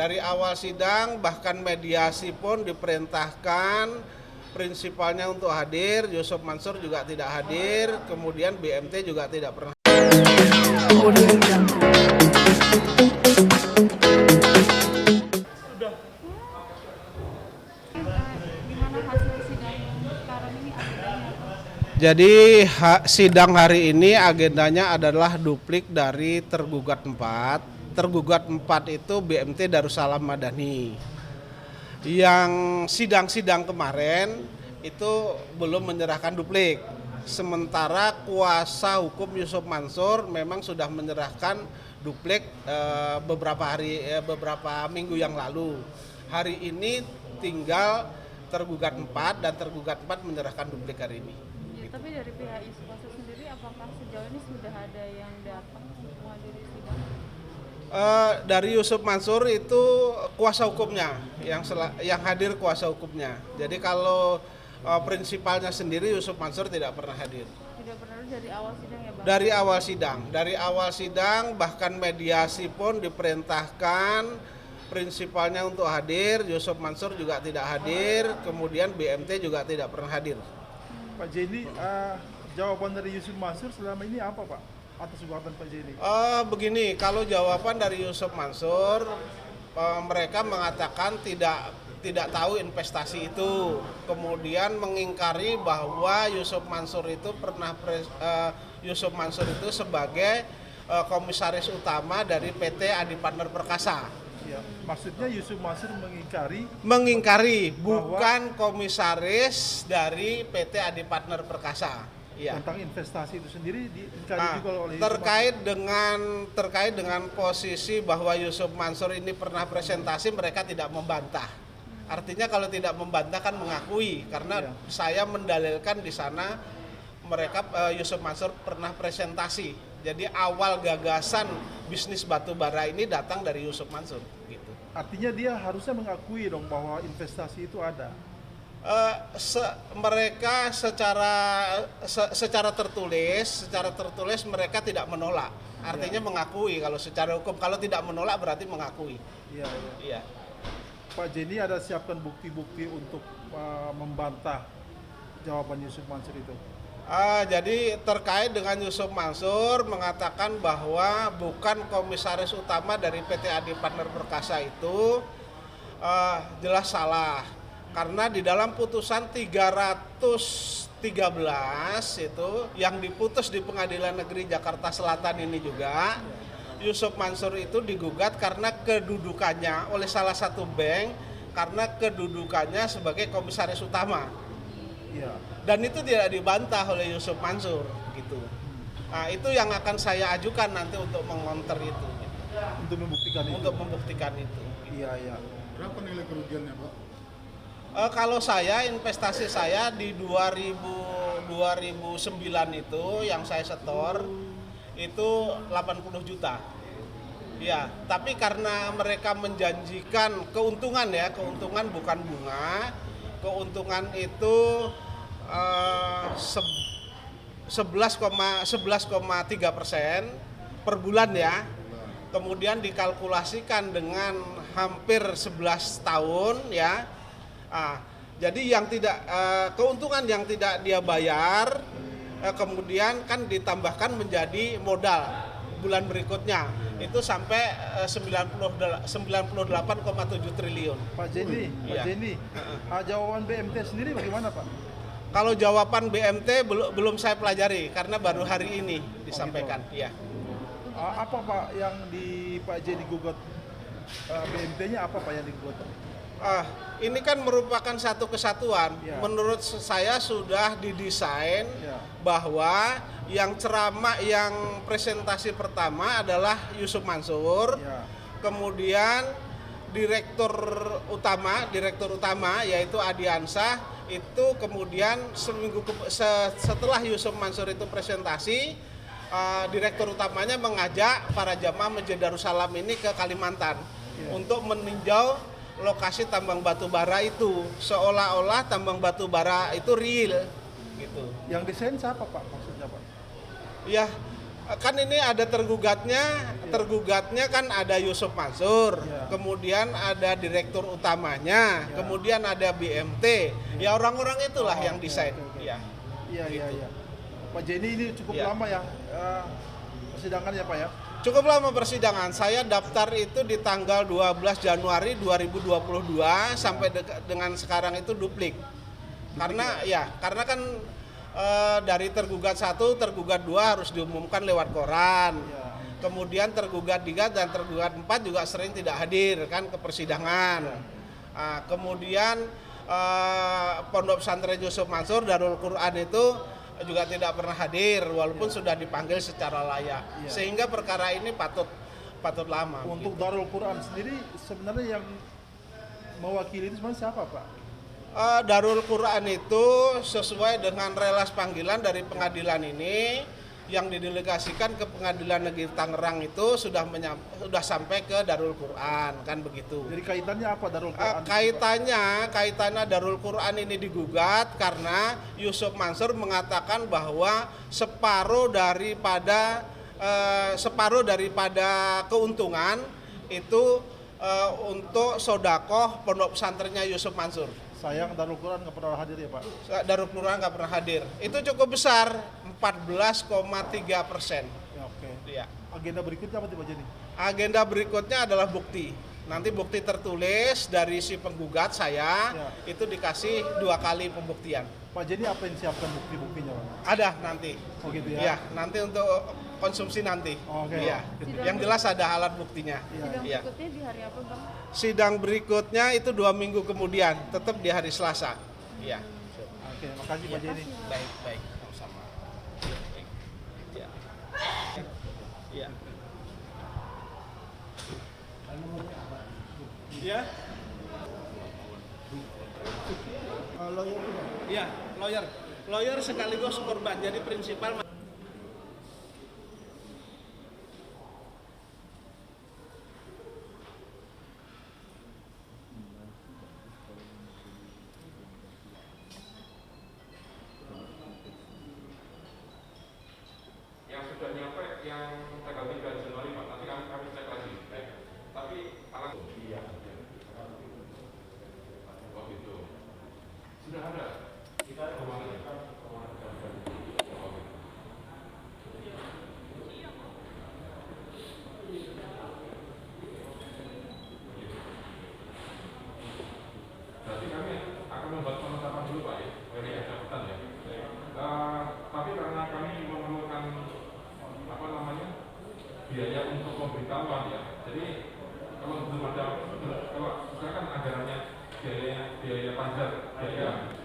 Dari awal sidang bahkan mediasi pun diperintahkan prinsipalnya untuk hadir, Yusuf Mansur juga tidak hadir, kemudian BMT juga tidak pernah. Gimana hasil sidang sekarang ini agendanya apa? Jadi sidang hari ini agendanya adalah duplik dari tergugat 4. Tergugat 4 itu BMT Darussalam Madani. Yang sidang-sidang kemarin itu belum menyerahkan duplik. Sementara kuasa hukum Yusuf Mansur memang sudah menyerahkan duplik beberapa minggu yang lalu. Hari ini tinggal tergugat 4 dan tergugat 4 menyerahkan duplik hari ini. Ya, tapi dari pihak Yusuf Mansur sendiri apakah sejauh ini sudah ada yang datang untuk menghadiri sidang? Dari Yusuf Mansur itu kuasa hukumnya yang hadir kuasa hukumnya. Jadi kalau prinsipalnya sendiri Yusuf Mansur tidak pernah hadir. Tidak pernah dari awal sidang ya Bang? Dari awal sidang bahkan mediasi pun diperintahkan prinsipalnya untuk hadir, Yusuf Mansur juga tidak hadir, kemudian BMT juga tidak pernah hadir. Pak Jenny, jawaban dari Yusuf Mansur selama ini apa Pak atas gugatan Pak Jenny? Begini, kalau jawaban dari Yusuf Mansur, mereka mengatakan tidak tahu investasi itu, kemudian mengingkari bahwa Yusuf Mansur itu sebagai komisaris utama dari PT Adi Partner Perkasa. Ya, maksudnya Yusuf Mansur Mengingkari bukan komisaris dari PT Adi Partner Perkasa. Ya. tentang investasi itu sendiri diingkari juga oleh Yusuf terkait dengan posisi bahwa Yusuf Mansur ini pernah presentasi, mereka tidak membantah. Artinya kalau tidak membantah kan mengakui, karena Iya. saya mendalilkan di sana mereka Yusuf Mansur pernah presentasi. Jadi awal gagasan bisnis batu bara ini datang dari Yusuf Mansur gitu. Artinya dia harusnya mengakui dong bahwa investasi itu ada. Mereka secara tertulis mereka tidak menolak. Artinya mengakui kalau secara hukum. Kalau tidak menolak berarti mengakui. Iya, iya. Iya. Pak Jenny ada siapkan bukti-bukti untuk membantah jawaban Yusuf Mansur itu. Jadi terkait dengan Yusuf Mansur mengatakan bahwa bukan komisaris utama dari PT Adi Partner Perkasa itu jelas salah. Karena di dalam putusan 313 itu yang diputus di Pengadilan Negeri Jakarta Selatan ini juga, Yusuf Mansur itu digugat karena kedudukannya oleh salah satu bank, karena kedudukannya sebagai komisaris utama. Iya. Dan itu tidak dibantah oleh Yusuf Mansur gitu. Nah, itu yang akan saya ajukan nanti untuk mengonter itu. Untuk membuktikan itu. Untuk membuktikan itu. Iya, iya. Berapa nilai kerugiannya Pak? Kalau saya, investasi saya di 2009 itu yang saya setor itu 80 juta. Ya, tapi karena mereka menjanjikan keuntungan bukan bunga. Keuntungan itu 11,3% per bulan ya. Kemudian dikalkulasikan dengan hampir 11 tahun ya. Jadi yang keuntungan yang tidak dia bayar kemudian kan ditambahkan menjadi modal bulan berikutnya itu sampai 98,7 triliun. Pak Jenny, Iya. jawaban BMT sendiri bagaimana Pak? Kalau jawaban BMT belum saya pelajari karena baru hari ini disampaikan. Iya. Apa Pak yang Pak Jenny gugat BMT-nya apa Pak yang digugat? Ini kan merupakan satu kesatuan. Ya. Menurut saya sudah didesain Ya. bahwa yang presentasi pertama adalah Yusuf Mansur. Ya. Kemudian direktur utama yaitu Adiansah itu kemudian setelah Yusuf Mansur itu presentasi, direktur utamanya mengajak para jamaah Masjid Darussalam ini ke Kalimantan untuk meninjau lokasi tambang batu bara itu, seolah-olah tambang batu bara itu real gitu. Yang desain siapa Pak maksudnya Pak? Ya, Kan ini ada tergugatnya kan ada Yusuf Mansur, Iya. kemudian ada direktur utamanya, Iya. kemudian ada BMT. Ya orang-orang itulah Oh, yang oke, desain. oke, oke. Ya. Iya, iya, Gitu. iya. Pak Jenny ini cukup Iya. lama ya persidangan ya Pak ya? Cukup lama persidangan. Saya daftar itu di tanggal 12 Januari 2022 sampai dengan sekarang itu duplik. Karena kan dari tergugat 1, tergugat 2 harus diumumkan lewat koran. Iya. Kemudian tergugat 3 dan tergugat 4 juga sering tidak hadir kan ke persidangan. Kemudian Pondok Pesantren Yusuf Mansur Darul Quran itu juga tidak pernah hadir walaupun sudah dipanggil secara layak. Iya. Sehingga perkara ini patut lama. Untuk gitu. Darul Quran sendiri sebenarnya yang mewakili ini sebenarnya siapa Pak? Darul Quran itu sesuai dengan relas panggilan dari pengadilan ini yang didelegasikan ke Pengadilan Negeri Tangerang itu sudah sampai ke Darul Quran kan begitu. Jadi kaitannya apa Darul Quran? Kaitannya Darul Quran ini digugat karena Yusuf Mansur mengatakan bahwa separuh daripada keuntungan itu untuk sodakoh pondok pesantrennya Yusuf Mansur. Sayang Darul Quran nggak pernah hadir ya Pak? Darul Quran nggak pernah hadir. Itu cukup besar, 14,3%. Ya, oke. Ya. Agenda berikutnya apa Pak Jenny? Agenda berikutnya adalah bukti. Nanti bukti tertulis dari si penggugat saya Ya. itu dikasih 2 kali pembuktian. Pak Jenny apa yang siapkan bukti-buktinya Pak? Ada nanti. Oh gitu Ya, ya? nanti untuk konsumsi nanti. Oke. Iya. Sidang Yang jelas ada alat buktinya. Iya. Sidang Iya. berikutnya di hari apa Bang? Sidang berikutnya itu 2 minggu kemudian, tetap di hari Selasa. Iya. Oke, makasih Pak Jenny. Baik. Sama-sama. Iya. Iya. Iya. Iya, lawyer. Lawyer sekaligus korban. Jadi prinsipal yang sudah nyampe yang tanggal 3 Januari Pak, nanti kami cek lagi. Tapi alat iya. Oh gitu. Sudah ada. Kita kemarin kan berarti kami akan membuat penetapan dulu Pak ya, dari catatan ya. Tapi karena kami memerlukan apa namanya biaya untuk pemberitahuan ya, jadi kalau belum ada, kalau misalkan anggarannya biaya pajak, biaya